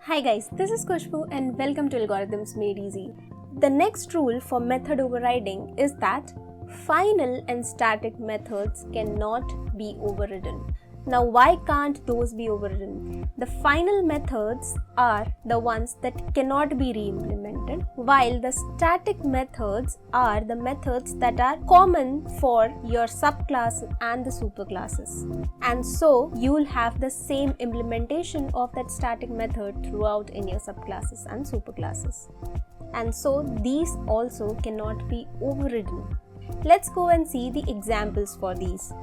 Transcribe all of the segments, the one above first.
Hi guys, this is Kushbu and welcome to Algorithms Made Easy. The next rule for method overriding is that final and static methods cannot be overridden. Now why can't those be overridden? The final methods are the ones that cannot be re-implemented, while the static methods are the methods that are common for your subclass and the superclasses. And so you will have the same implementation of that static method throughout in your subclasses and superclasses. And so these also cannot be overridden. Let's go and see the examples for these.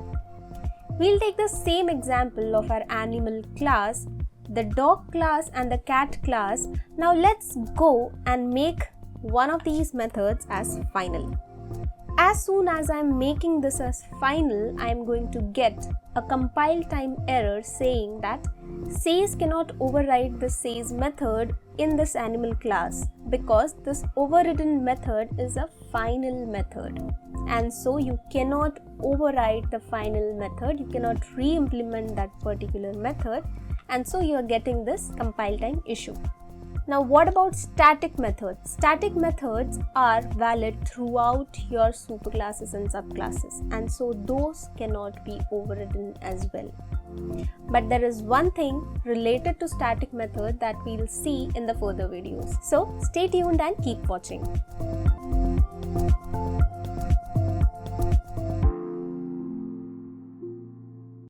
We'll take the same example of our animal class, the dog class and the cat class. Now let's go and make one of these methods as final. As soon as I'm making this as final, I'm going to get a compile time error saying that says cannot override the says method in this animal class because this overridden method is a final method. And so you cannot override the final method, you cannot re-implement that particular method, and so you are getting this compile time issue. Now what about static methods? Static methods are valid throughout your superclasses and subclasses, and so those cannot be overridden as well. But there is one thing related to static method that we'll see in the further videos. So stay tuned and keep watching.